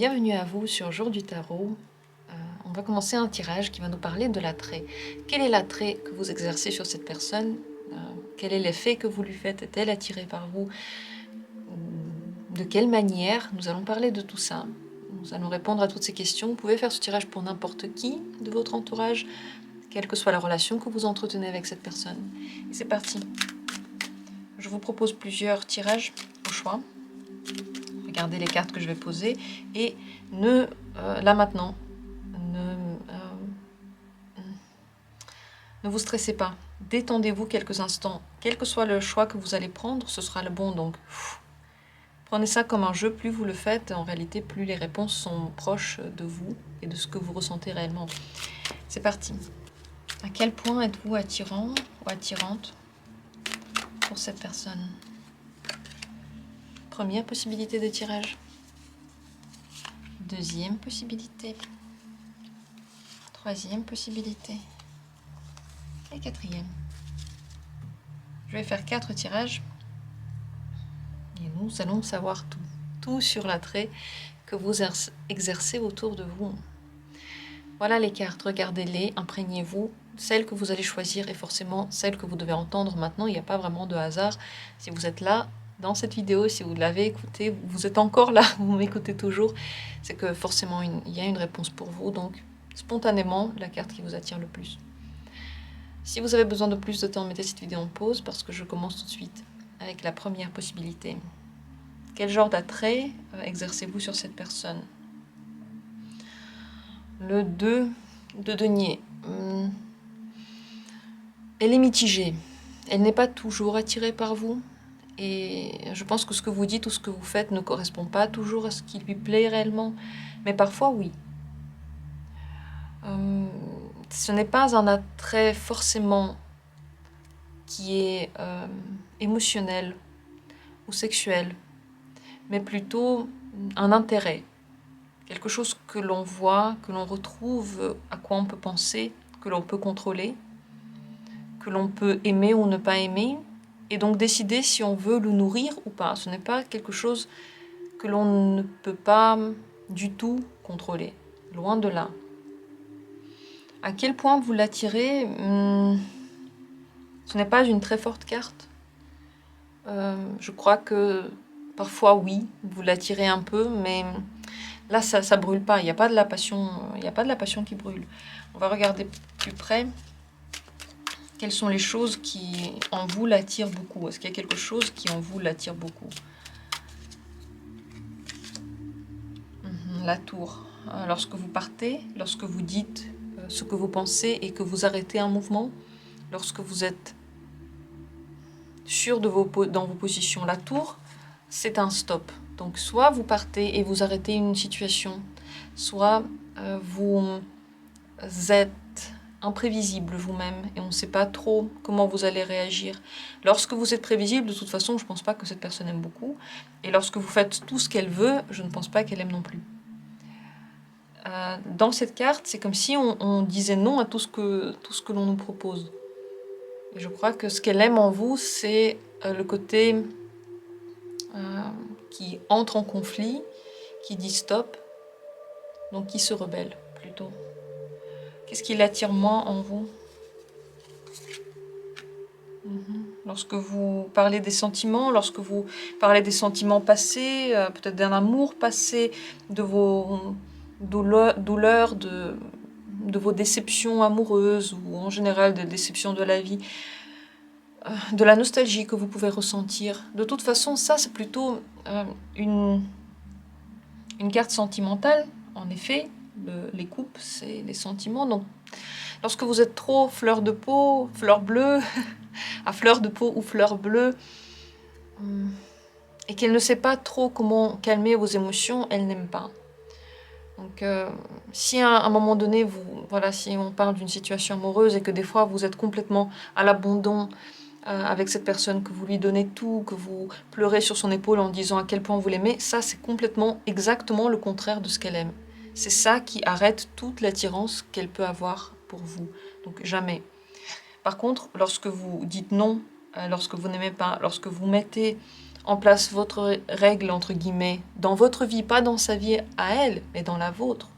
Bienvenue à vous sur Jour du Tarot. On va commencer un tirage qui va nous parler de l'attrait. Quel est l'attrait que vous exercez sur cette personne? Quel est l'effet que vous lui faites? Est-elle attirée par vous? De quelle manière? Nous allons parler de tout ça. Nous allons répondre à toutes ces questions. Vous pouvez faire ce tirage pour n'importe qui de votre entourage, quelle que soit la relation que vous entretenez avec cette personne. Et c'est parti. Je vous propose plusieurs tirages au choix. Regardez les cartes que je vais poser et là maintenant, ne vous stressez pas. Détendez-vous quelques instants. Quel que soit le choix que vous allez prendre, ce sera le bon. Donc, prenez ça comme un jeu. Plus vous le faites, en réalité, plus les réponses sont proches de vous et de ce que vous ressentez réellement. C'est parti. À quel point êtes-vous attirant ou attirante pour cette personne? Première possibilité de tirage. Deuxième possibilité. Troisième possibilité. Et quatrième. Je vais faire 4 tirages. Et nous allons savoir tout. Tout sur l'attrait que vous exercez autour de vous. Voilà les cartes, regardez-les, imprégnez-vous. Celle que vous allez choisir est forcément celle que vous devez entendre maintenant. Il n'y a pas vraiment de hasard. Si vous êtes là, dans cette vidéo, si vous l'avez écoutée, vous êtes encore là, vous m'écoutez toujours, c'est que forcément il y a une réponse pour vous. Donc, spontanément, la carte qui vous attire le plus. Si vous avez besoin de plus de temps, mettez cette vidéo en pause parce que je commence tout de suite avec la première possibilité. Quel genre d'attrait exercez-vous sur cette personne? Le 2 de denier. Elle est mitigée. Elle n'est pas toujours attirée par vous. Et je pense que ce que vous dites ou ce que vous faites ne correspond pas toujours à ce qui lui plaît réellement. Mais parfois, oui. Ce n'est pas un attrait forcément qui est émotionnel ou sexuel, mais plutôt un intérêt. Quelque chose que l'on voit, que l'on retrouve, à quoi on peut penser, que l'on peut contrôler, que l'on peut aimer ou ne pas aimer, et donc décider si on veut le nourrir ou pas. Ce n'est pas quelque chose que l'on ne peut pas du tout contrôler, loin de là. À quel point vous l'attirez? Ce n'est pas une très forte carte. Je crois que parfois oui, vous l'attirez un peu, mais là ça brûle pas. Il n'y a pas de la passion, il n'y a pas de la passion qui brûle. On va regarder plus près. Quelles sont les choses qui en vous l'attirent beaucoup? Est-ce qu'il y a quelque chose qui en vous l'attire beaucoup? La tour. Lorsque vous partez, lorsque vous dites ce que vous pensez et que vous arrêtez un mouvement, lorsque vous êtes sûr dans vos positions, la tour, c'est un stop. Donc soit vous partez et vous arrêtez une situation, soit vous êtes imprévisible vous-même et on ne sait pas trop comment vous allez réagir. Lorsque vous êtes prévisible, de toute façon, je ne pense pas que cette personne aime beaucoup. Et lorsque vous faites tout ce qu'elle veut, je ne pense pas qu'elle aime non plus. Dans cette carte, c'est comme si on disait non à tout ce que l'on nous propose. Et je crois que ce qu'elle aime en vous, c'est le côté qui entre en conflit, qui dit stop, donc qui se rebelle plutôt. Qu'est-ce qui l'attire moins en vous? Lorsque vous parlez des sentiments, lorsque vous parlez des sentiments passés, peut-être d'un amour passé, de vos douleurs, de vos déceptions amoureuses ou en général des déceptions de la vie, de la nostalgie que vous pouvez ressentir. De toute façon, ça c'est plutôt une carte sentimentale, en effet. Les coupes, c'est les sentiments. Donc, lorsque vous êtes trop fleur de peau, fleur bleue, à fleur de peau ou fleur bleue, et qu'elle ne sait pas trop comment calmer vos émotions, elle n'aime pas. Donc, si à un moment donné, si on parle d'une situation amoureuse et que des fois vous êtes complètement à l'abandon avec cette personne, que vous lui donnez tout, que vous pleurez sur son épaule en disant à quel point vous l'aimez, ça c'est complètement, exactement le contraire de ce qu'elle aime. C'est ça qui arrête toute l'attirance qu'elle peut avoir pour vous. Donc jamais. Par contre, lorsque vous dites non, lorsque vous n'aimez pas, lorsque vous mettez en place votre règle, entre guillemets, dans votre vie, pas dans sa vie à elle, mais dans la vôtre.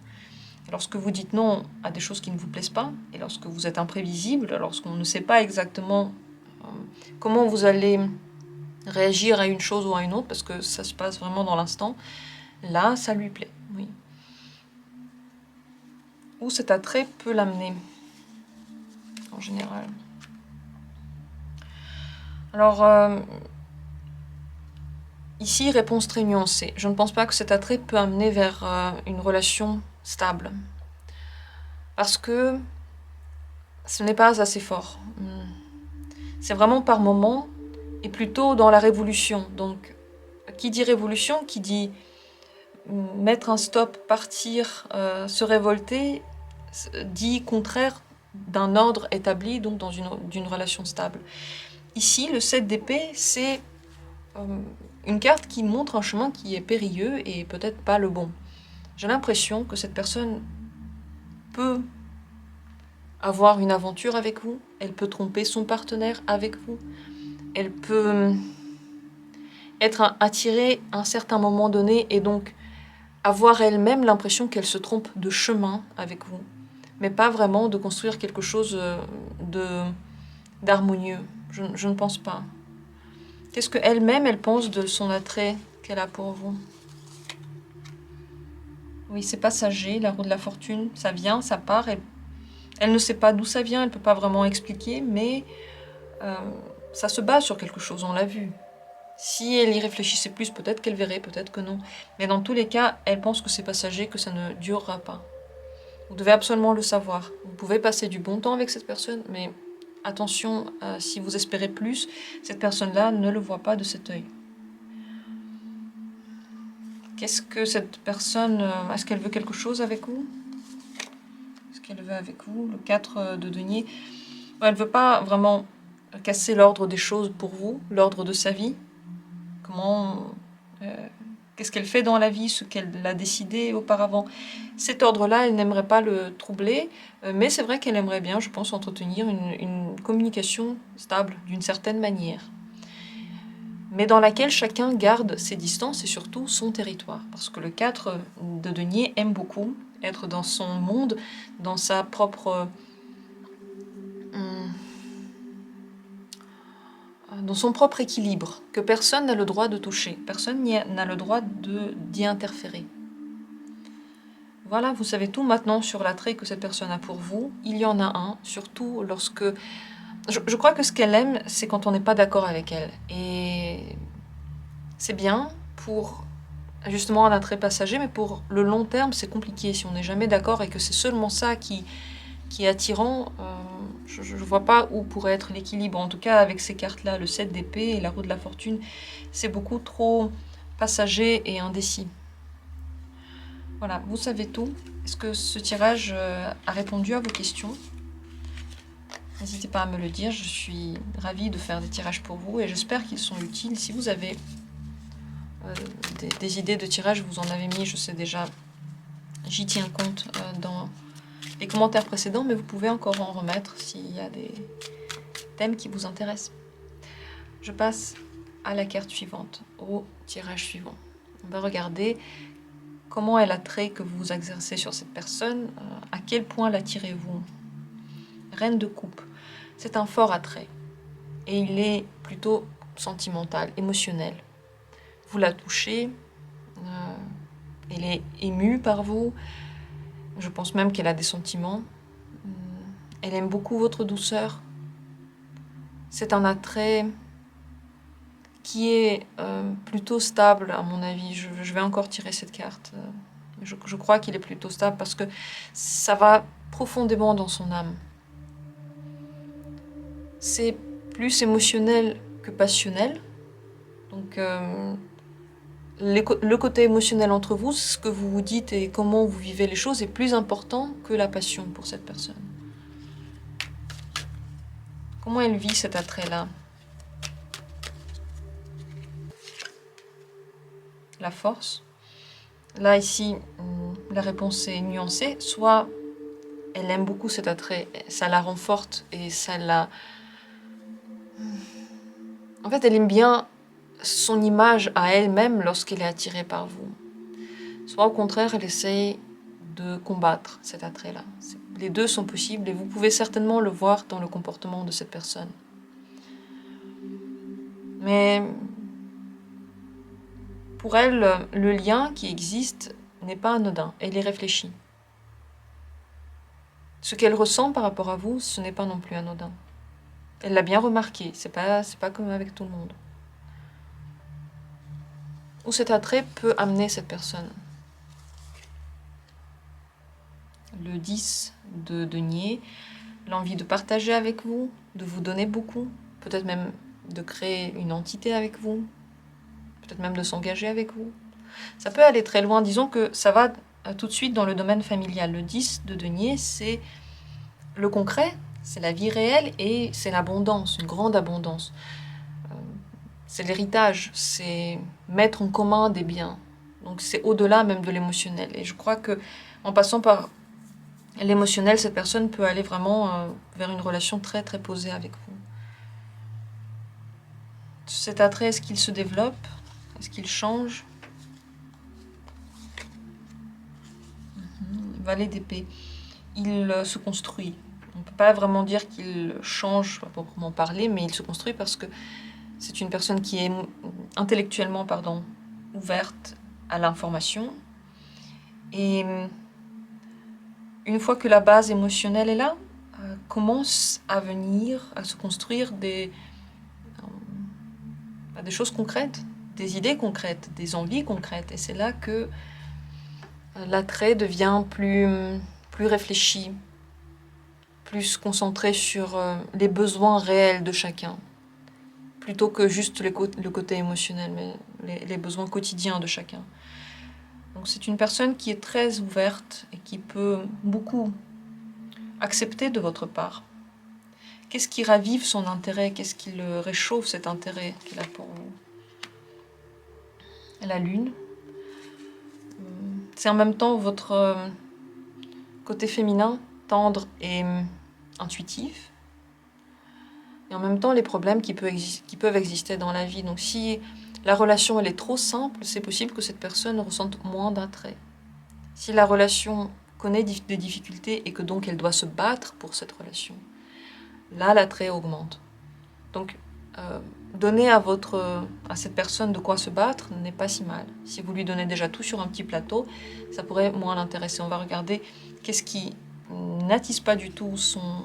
Lorsque vous dites non à des choses qui ne vous plaisent pas, et lorsque vous êtes imprévisible, lorsqu'on ne sait pas exactement comment vous allez réagir à une chose ou à une autre, parce que ça se passe vraiment dans l'instant, là, ça lui plaît, oui. Ou cet attrait peut l'amener, en général. Alors, ici, réponse très nuancée. Je ne pense pas que cet attrait peut amener vers une relation stable. Parce que ce n'est pas assez fort. C'est vraiment par moment, et plutôt dans la révolution. Donc, qui dit révolution, qui dit mettre un stop, partir, se révolter, dit contraire d'un ordre établi, donc dans d'une relation stable. Ici, le 7 d'épée, c'est une carte qui montre un chemin qui est périlleux et peut-être pas le bon. J'ai l'impression que cette personne peut avoir une aventure avec vous, elle peut tromper son partenaire avec vous, elle peut être attirée à un certain moment donné et donc avoir elle-même l'impression qu'elle se trompe de chemin avec vous, mais pas vraiment de construire quelque chose d'harmonieux. Je ne pense pas. Qu'est-ce qu'elle-même, elle pense de son attrait qu'elle a pour vous? Oui, c'est passager, la roue de la fortune, ça vient, ça part, elle ne sait pas d'où ça vient, elle ne peut pas vraiment expliquer, mais ça se base sur quelque chose, on l'a vu. Si elle y réfléchissait plus, peut-être qu'elle verrait, peut-être que non. Mais dans tous les cas, elle pense que c'est passager, que ça ne durera pas. Vous devez absolument le savoir. Vous pouvez passer du bon temps avec cette personne, mais attention, si vous espérez plus, cette personne-là ne le voit pas de cet œil. Qu'est-ce que cette personne... est-ce qu'elle veut quelque chose avec vous? Est-ce qu'elle veut avec vous? Le 4 de denier. Elle ne veut pas vraiment casser l'ordre des choses pour vous, l'ordre de sa vie. Comment... qu'est-ce qu'elle fait dans la vie, ce qu'elle a décidé auparavant. Cet ordre-là, elle n'aimerait pas le troubler, mais c'est vrai qu'elle aimerait bien, je pense, entretenir une communication stable, d'une certaine manière. Mais dans laquelle chacun garde ses distances et surtout son territoire. Parce que le 4 de denier aime beaucoup être dans son monde, dans sa propre... dans son propre équilibre, que personne n'a le droit de toucher, personne n'a le droit d'y interférer. Voilà, vous savez tout maintenant sur l'attrait que cette personne a pour vous. Il y en a un, surtout lorsque... Je crois que ce qu'elle aime, c'est quand on n'est pas d'accord avec elle. Et c'est bien pour justement un attrait passager, mais pour le long terme, c'est compliqué. Si on n'est jamais d'accord et que c'est seulement ça qui est attirant, je ne vois pas où pourrait être l'équilibre. En tout cas, avec ces cartes-là, le 7 d'épée et la roue de la fortune, c'est beaucoup trop passager et indécis. Voilà, vous savez tout. Est-ce que ce tirage a répondu à vos questions? N'hésitez pas à me le dire, je suis ravie de faire des tirages pour vous et j'espère qu'ils sont utiles. Si vous avez des idées de tirage, vous en avez mis, je sais déjà, j'y tiens compte dans les commentaires précédents, mais vous pouvez encore en remettre s'il y a des thèmes qui vous intéressent. Je passe à la carte suivante, au tirage suivant. On va regarder comment est l'attrait que vous exercez sur cette personne, à quel point l'attirez-vous. Reine de coupe, c'est un fort attrait et il est plutôt sentimental, émotionnel. Vous la touchez, elle est émue par vous, je pense même qu'elle a des sentiments. Elle aime beaucoup votre douceur. C'est un attrait qui est plutôt stable à mon avis. Je vais encore tirer cette carte. Je crois qu'il est plutôt stable parce que ça va profondément dans son âme. C'est plus émotionnel que passionnel. Donc le côté émotionnel entre vous, ce que vous vous dites et comment vous vivez les choses est plus important que la passion pour cette personne. Comment elle vit cet attrait-là? La force. Là, ici, la réponse est nuancée. Soit elle aime beaucoup cet attrait, ça la rend forte et ça la... En fait, elle aime bien son image à elle-même lorsqu'elle est attirée par vous. Soit au contraire, elle essaye de combattre cet attrait-là. Les deux sont possibles et vous pouvez certainement le voir dans le comportement de cette personne. Mais pour elle, le lien qui existe n'est pas anodin, elle y réfléchit. Ce qu'elle ressent par rapport à vous, ce n'est pas non plus anodin. Elle l'a bien remarqué, c'est pas comme avec tout le monde. Où cet attrait peut amener cette personne. Le 10 de denier, l'envie de partager avec vous, de vous donner beaucoup, peut-être même de créer une entité avec vous, peut-être même de s'engager avec vous. Ça peut aller très loin, disons que ça va tout de suite dans le domaine familial. Le 10 de denier, c'est le concret, c'est la vie réelle et c'est l'abondance, une grande abondance. C'est l'héritage, c'est mettre en commun des biens. Donc c'est au-delà même de l'émotionnel. Et je crois que en passant par l'émotionnel, cette personne peut aller vraiment vers une relation très très posée avec vous. Cet attrait, est-ce qu'il se développe? Est-ce qu'il change? Valet d'épée. Il se construit. On ne peut pas vraiment dire qu'il change à proprement parler, mais il se construit parce que c'est une personne qui est intellectuellement ouverte à l'information. Et une fois que la base émotionnelle est là, commence à venir, à se construire des choses concrètes, des idées concrètes, des envies concrètes. Et c'est là que l'attrait devient plus réfléchi, plus concentré sur les besoins réels de chacun, plutôt que juste le côté émotionnel, mais les besoins quotidiens de chacun. Donc c'est une personne qui est très ouverte et qui peut beaucoup accepter de votre part. Qu'est-ce qui ravive son intérêt? Qu'est-ce qui le réchauffe, cet intérêt qu'il a pour vous? La lune. C'est en même temps votre côté féminin, tendre et intuitif. Et en même temps, les problèmes qui peuvent exister dans la vie. Donc si la relation elle est trop simple, c'est possible que cette personne ressente moins d'attrait. Si la relation connaît des difficultés et que donc elle doit se battre pour cette relation, là l'attrait augmente. Donc donner à cette personne de quoi se battre n'est pas si mal. Si vous lui donnez déjà tout sur un petit plateau, ça pourrait moins l'intéresser. On va regarder qu'est-ce qui n'attise pas du tout son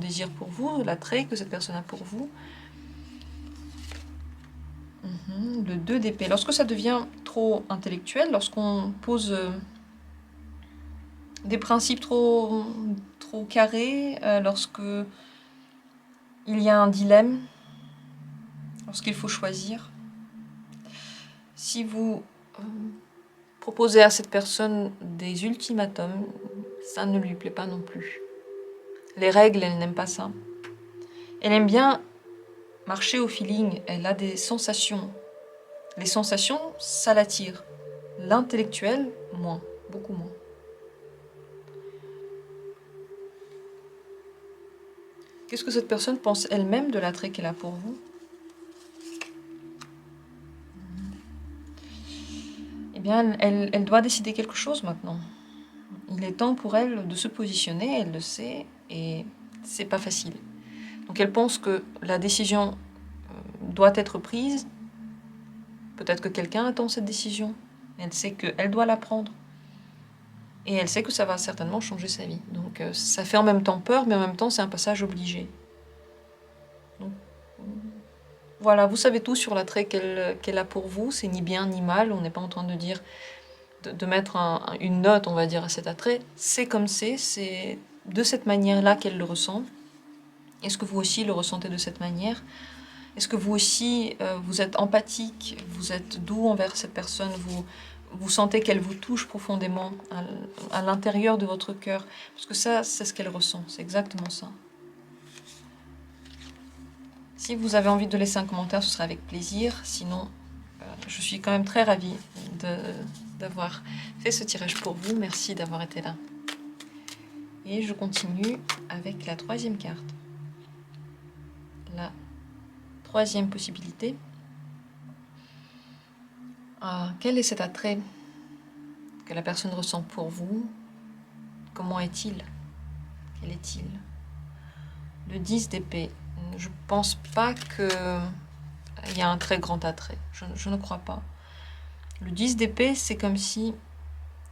désir pour vous, l'attrait que cette personne a pour vous. Le 2 d'épée. Lorsque ça devient trop intellectuel, lorsqu'on pose des principes trop carrés, lorsque il y a un dilemme, lorsqu'il faut choisir, si vous proposez à cette personne des ultimatums, ça ne lui plaît pas non plus. Les règles, elle n'aime pas ça. Elle aime bien marcher au feeling, elle a des sensations. Les sensations, ça l'attire. L'intellectuel, moins, beaucoup moins. Qu'est-ce que cette personne pense elle-même de l'attrait qu'elle a pour vous? Eh bien, elle doit décider quelque chose maintenant. Il est temps pour elle de se positionner, elle le sait, et c'est pas facile. Donc elle pense que la décision doit être prise. Peut-être que quelqu'un attend cette décision. Elle sait qu'elle doit la prendre. Et elle sait que ça va certainement changer sa vie. Donc ça fait en même temps peur, mais en même temps c'est un passage obligé. Donc, voilà, vous savez tout sur l'attrait qu'elle a pour vous. C'est ni bien ni mal. On n'est pas en train de dire de mettre une note, on va dire, à cet attrait. C'est comme c'est de cette manière-là qu'elle le ressent. Est-ce que vous aussi le ressentez de cette manière? Est-ce que vous aussi, vous êtes empathique, vous êtes doux envers cette personne, vous sentez qu'elle vous touche profondément à l'intérieur de votre cœur? Parce que ça, c'est ce qu'elle ressent, c'est exactement ça. Si vous avez envie de laisser un commentaire, ce sera avec plaisir. Sinon, je suis quand même très ravie d'avoir fait ce tirage pour vous. Merci d'avoir été là. Et je continue avec la troisième carte. La troisième possibilité. Quel est cet attrait que la personne ressent pour vous? Comment est-il? Quel est-il? Le 10 d'épée. Je pense pas qu'il y a un très grand attrait. Je ne crois pas. Le 10 d'épée, c'est comme si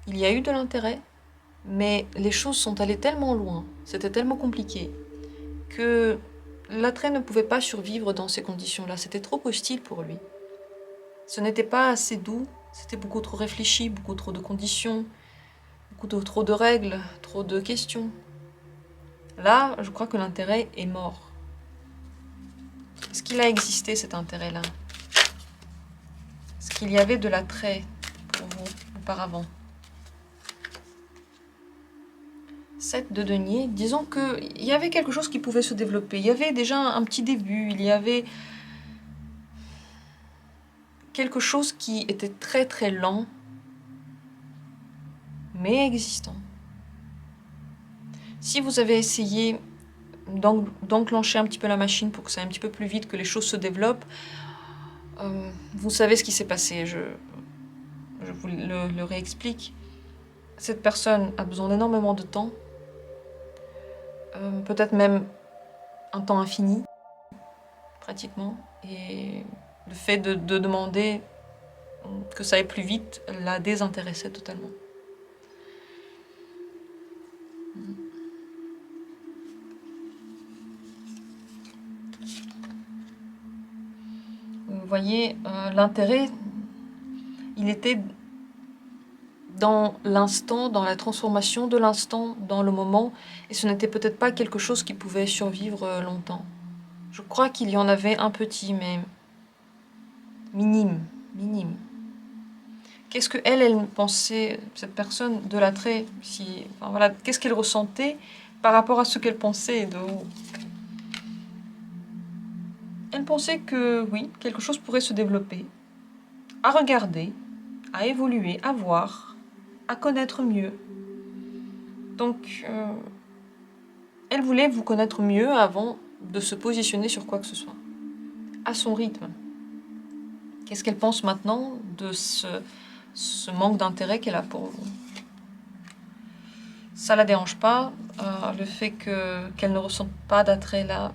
il y a eu de l'intérêt, mais les choses sont allées tellement loin, c'était tellement compliqué, que l'attrait ne pouvait pas survivre dans ces conditions-là. C'était trop hostile pour lui. Ce n'était pas assez doux, c'était beaucoup trop réfléchi, beaucoup trop de conditions, trop de règles, trop de questions. Là, je crois que l'intérêt est mort. Est-ce qu'il a existé cet intérêt-là? Est-ce qu'il y avait de l'attrait pour vous auparavant? 7 de denier, disons qu'il y avait quelque chose qui pouvait se développer. Il y avait déjà un petit début, il y avait quelque chose qui était très très lent, mais existant. Si vous avez essayé d'enclencher un petit peu la machine pour que ça aille un petit peu plus vite, que les choses se développent, vous savez ce qui s'est passé, je vous le réexplique. Cette personne a besoin d'énormément de temps, peut-être même un temps infini, pratiquement, et le fait de demander que ça aille plus vite la désintéressait totalement. Vous voyez, l'intérêt, il était dans l'instant, dans la transformation de l'instant, dans le moment, et ce n'était peut-être pas quelque chose qui pouvait survivre longtemps. Je crois qu'il y en avait un petit, mais minime, minime. Qu'est-ce que elle pensait, cette personne, de l'attrait, enfin, voilà, qu'est-ce qu'elle ressentait par rapport à ce qu'elle pensait de vous? Elle pensait que, oui, quelque chose pourrait se développer, à regarder, à évoluer, à voir, à connaître mieux. Donc, elle voulait vous connaître mieux avant de se positionner sur quoi que ce soit, à son rythme. Qu'est-ce qu'elle pense maintenant de ce manque d'intérêt qu'elle a pour vous? Ça la dérange pas, le fait qu'elle ne ressente pas d'attrait là,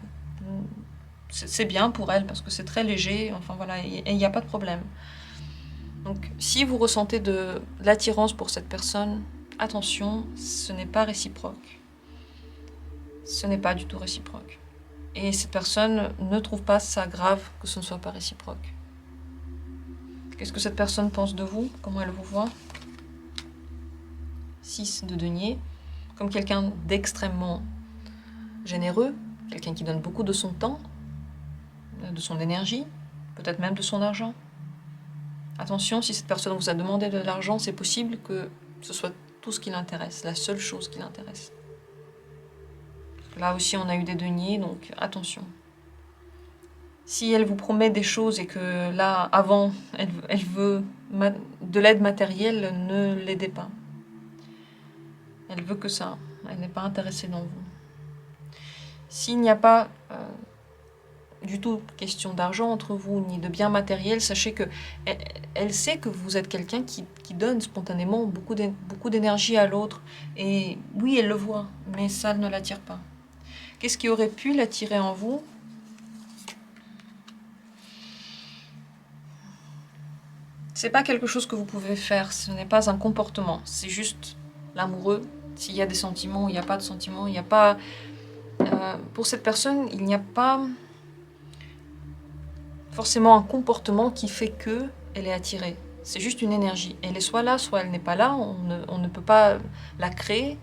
c'est bien pour elle parce que c'est très léger, enfin voilà, et il n'y a pas de problème. Donc si vous ressentez de l'attirance pour cette personne, attention, ce n'est pas réciproque. Ce n'est pas du tout réciproque. Et cette personne ne trouve pas ça grave que ce ne soit pas réciproque. Qu'est-ce que cette personne pense de vous? Comment elle vous voit? 6 de denier, comme quelqu'un d'extrêmement généreux, quelqu'un qui donne beaucoup de son temps, de son énergie, peut-être même de son argent. Attention, si cette personne vous a demandé de l'argent, c'est possible que ce soit tout ce qui l'intéresse, la seule chose qui l'intéresse. Là aussi, on a eu des deniers, donc attention. Si elle vous promet des choses et que là, avant, elle veut de l'aide matérielle, ne l'aidez pas. Elle veut que ça. Elle n'est pas intéressée dans vous. S'il n'y a pas du tout question d'argent entre vous, ni de biens matériels, sachez que elle sait que vous êtes quelqu'un qui donne spontanément beaucoup d'énergie à l'autre. Et oui, elle le voit, mais ça ne l'attire pas. Qu'est-ce qui aurait pu l'attirer en vous? C'est pas quelque chose que vous pouvez faire, ce n'est pas un comportement, c'est juste l'amoureux. S'il y a des sentiments ou il n'y a pas de sentiments, il n'y a pas... pour cette personne, il n'y a pas forcément un comportement qui fait que elle est attirée. C'est juste une énergie. Elle est soit là, soit elle n'est pas là. On ne peut pas la créer,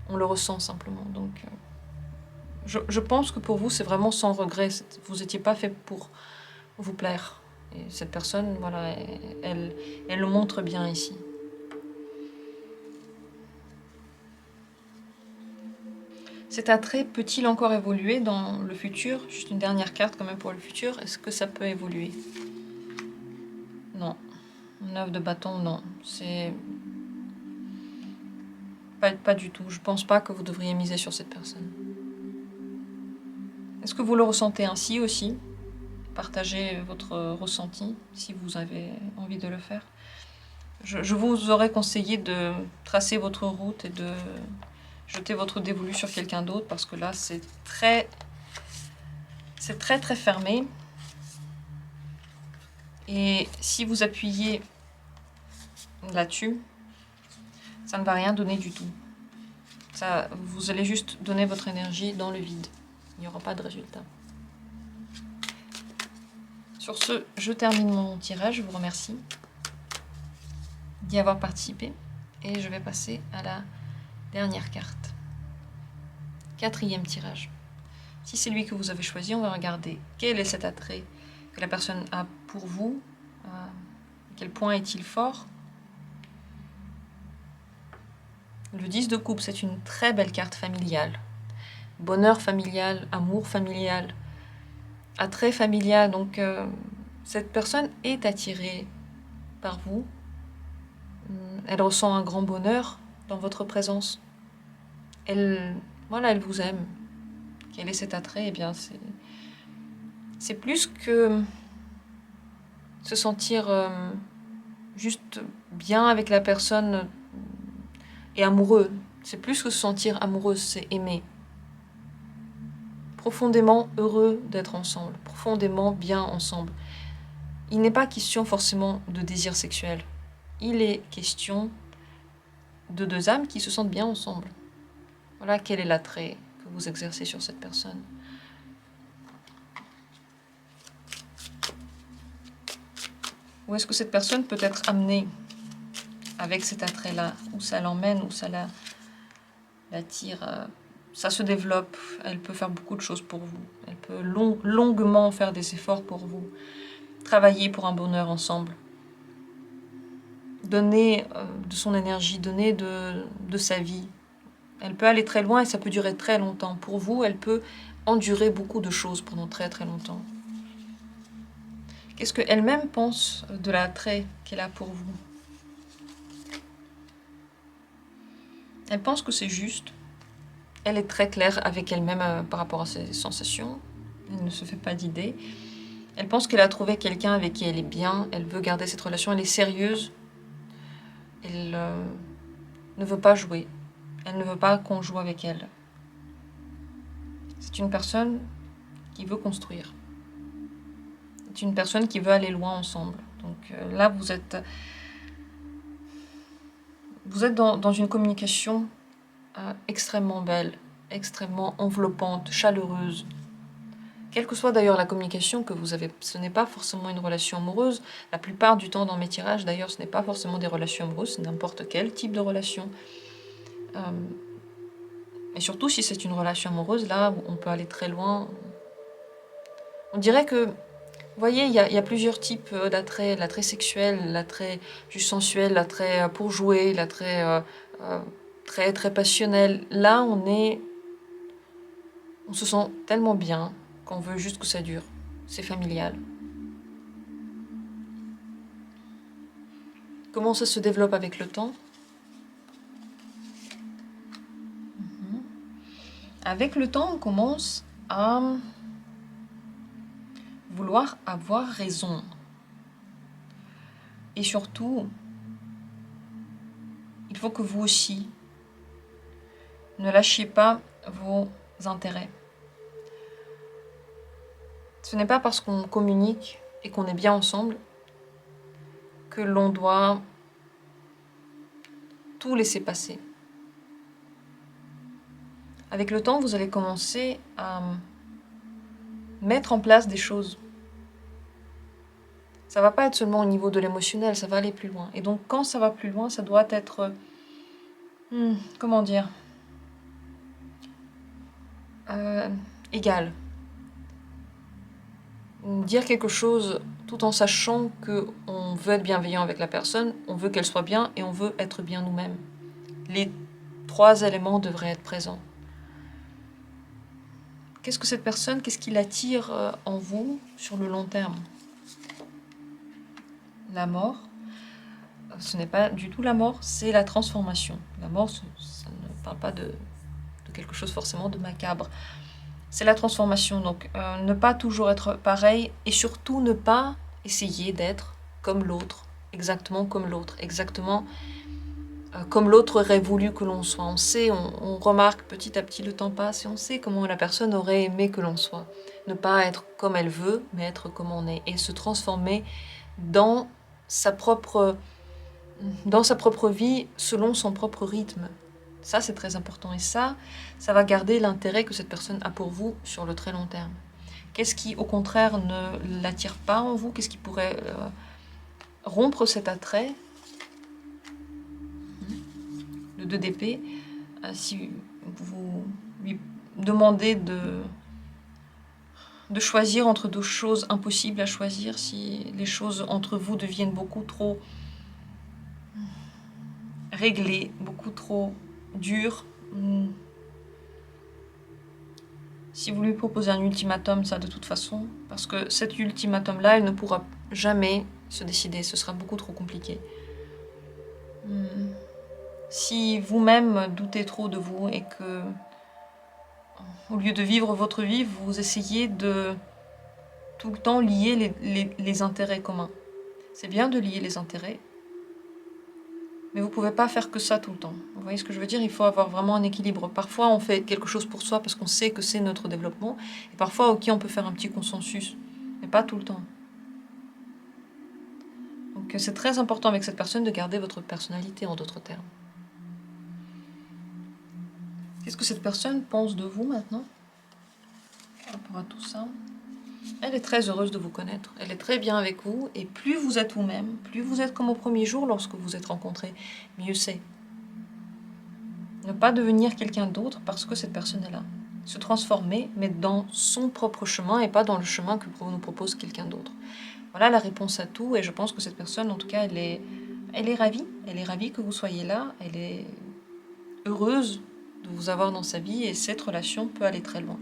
on le ressent simplement. Donc, je pense que pour vous, c'est vraiment sans regret. Vous n'étiez pas fait pour vous plaire. Et cette personne, voilà, elle le montre bien ici. Cet attrait peut-il encore évoluer dans le futur? Juste une dernière carte quand même pour le futur. Est-ce que ça peut évoluer? Non. 9 de bâton, non. C'est... Pas du tout. Je pense pas que vous devriez miser sur cette personne. Est-ce que vous le ressentez ainsi aussi? Partagez votre ressenti si vous avez envie de le faire. je vous aurais conseillé de tracer votre route et de jeter votre dévolu sur quelqu'un d'autre, parce que là, c'est très fermé. Et si vous appuyez là-dessus, ça ne va rien donner du tout. Ça, vous allez juste donner votre énergie dans le vide. Il n'y aura pas de résultat. Sur ce, je termine mon tirage. Je vous remercie d'y avoir participé. Et je vais passer à la dernière carte. 4e tirage. Si c'est lui que vous avez choisi, on va regarder quel est cet attrait que la personne a pour vous. À quel point est-il fort? Le 10 de coupe, c'est une très belle carte familiale. Bonheur familial, amour familial, attrait familial. Donc, cette personne est attirée par vous. Elle ressent un grand bonheur dans votre présence. Elle vous aime. Quel est cet attrait? Eh bien, c'est plus que se sentir juste bien avec la personne et amoureux. C'est plus que se sentir amoureuse, c'est aimer. Profondément heureux d'être ensemble, profondément bien ensemble. Il n'est pas question forcément de désir sexuel. Il est question de deux âmes qui se sentent bien ensemble. Voilà quel est l'attrait que vous exercez sur cette personne. Où est-ce que cette personne peut être amenée avec cet attrait-là? Où ça l'emmène, où ça l'attire? Ça se développe, elle peut faire beaucoup de choses pour vous. Elle peut longuement faire des efforts pour vous. Travailler pour un bonheur ensemble. Donner de son énergie, donner de sa vie. Elle peut aller très loin et ça peut durer très longtemps. Pour vous, elle peut endurer beaucoup de choses pendant très très longtemps. Qu'est-ce qu'elle-même pense de l'attrait qu'elle a pour vous? Elle pense que c'est juste. Elle est très claire avec elle-même par rapport à ses sensations. Elle ne se fait pas d'idées. Elle pense qu'elle a trouvé quelqu'un avec qui elle est bien. Elle veut garder cette relation. Elle est sérieuse. Elle ne veut pas jouer. Elle ne veut pas qu'on joue avec elle. C'est une personne qui veut construire. C'est une personne qui veut aller loin ensemble. Donc là, vous êtes dans une communication extrêmement belle, extrêmement enveloppante, chaleureuse. Quelle que soit d'ailleurs la communication que vous avez, ce n'est pas forcément une relation amoureuse. La plupart du temps dans mes tirages, d'ailleurs, ce n'est pas forcément des relations amoureuses, c'est n'importe quel type de relation. Et surtout si c'est une relation amoureuse, là, on peut aller très loin. On dirait que, vous voyez, il y a plusieurs types d'attrait. L'attrait sexuel, l'attrait juste sensuel, l'attrait pour jouer, l'attrait très, très passionnel. Là, on se sent tellement bien qu'on veut juste que ça dure. C'est familial. Comment ça se développe avec le temps? Avec le temps, on commence à vouloir avoir raison. Et surtout, il faut que vous aussi ne lâchiez pas vos intérêts. Ce n'est pas parce qu'on communique et qu'on est bien ensemble que l'on doit tout laisser passer. Avec le temps, vous allez commencer à mettre en place des choses. Ça va pas être seulement au niveau de l'émotionnel, ça va aller plus loin. Et donc, quand ça va plus loin, ça doit être... comment dire égal. Dire quelque chose tout en sachant qu'on veut être bienveillant avec la personne, on veut qu'elle soit bien et on veut être bien nous-mêmes. Les 3 éléments devraient être présents. Qu'est-ce que cette personne, qu'est-ce qui l'attire en vous sur le long terme? La mort, ce n'est pas du tout la mort, c'est la transformation. La mort, ça ne parle pas de quelque chose forcément de macabre. C'est la transformation, donc ne pas toujours être pareil et surtout ne pas essayer d'être comme l'autre exactement comme l'autre, exactement comme l'autre aurait voulu que l'on soit. On sait, on remarque petit à petit, le temps passe et on sait comment la personne aurait aimé que l'on soit. Ne pas être comme elle veut, mais être comme on est. Et se transformer dans sa propre vie, selon son propre rythme. Ça, c'est très important. Et ça va garder l'intérêt que cette personne a pour vous sur le très long terme. Qu'est-ce qui, au contraire, ne l'attire pas en vous? Qu'est-ce qui pourrait rompre cet attrait? Le 2 d'épée, si vous lui demandez de choisir entre deux choses impossibles à choisir, si les choses entre vous deviennent beaucoup trop réglées, beaucoup trop dures, si vous lui proposez un ultimatum, ça de toute façon, parce que cet ultimatum-là, il ne pourra jamais se décider, ce sera beaucoup trop compliqué. Si vous-même doutez trop de vous et que, au lieu de vivre votre vie, vous essayez de tout le temps lier les intérêts communs. C'est bien de lier les intérêts, mais vous ne pouvez pas faire que ça tout le temps. Vous voyez ce que je veux dire? Il faut avoir vraiment un équilibre. Parfois, on fait quelque chose pour soi parce qu'on sait que c'est notre développement, et parfois, ok, on peut faire un petit consensus, mais pas tout le temps. Donc c'est très important avec cette personne de garder votre personnalité, en d'autres termes. Qu'est-ce que cette personne pense de vous maintenant par rapport à tout ça? Elle est très heureuse de vous connaître, elle est très bien avec vous, et plus vous êtes vous-même, plus vous êtes comme au premier jour lorsque vous êtes rencontrés, mieux c'est. Ne pas devenir quelqu'un d'autre parce que cette personne est là. Se transformer, mais dans son propre chemin et pas dans le chemin que nous propose quelqu'un d'autre. Voilà la réponse à tout, et je pense que cette personne, en tout cas, elle est ravie. Elle est ravie que vous soyez là, elle est heureuse de vous avoir dans sa vie, et cette relation peut aller très loin.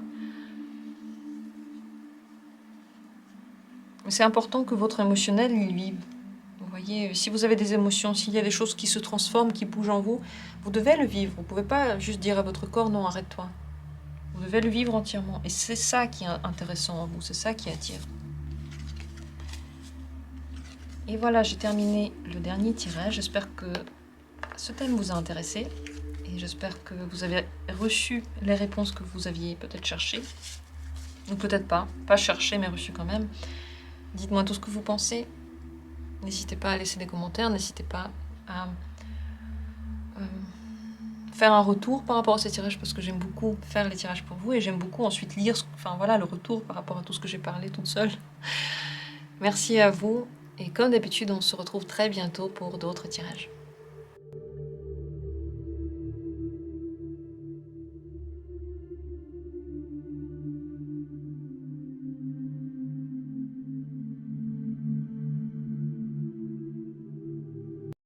Mais c'est important que votre émotionnel, il vive. Vous voyez, si vous avez des émotions, s'il y a des choses qui se transforment, qui bougent en vous, vous devez le vivre. Vous ne pouvez pas juste dire à votre corps, non, arrête-toi. Vous devez le vivre entièrement. Et c'est ça qui est intéressant en vous, c'est ça qui attire. Et voilà, j'ai terminé le dernier tirage. J'espère que ce thème vous a intéressé. Et j'espère que vous avez reçu les réponses que vous aviez peut-être cherchées. Ou peut-être pas cherché, mais reçu quand même. Dites-moi tout ce que vous pensez. N'hésitez pas à laisser des commentaires, n'hésitez pas à faire un retour par rapport à ces tirages, parce que j'aime beaucoup faire les tirages pour vous, et j'aime beaucoup ensuite lire le retour par rapport à tout ce que j'ai parlé toute seule. Merci à vous, et comme d'habitude, on se retrouve très bientôt pour d'autres tirages.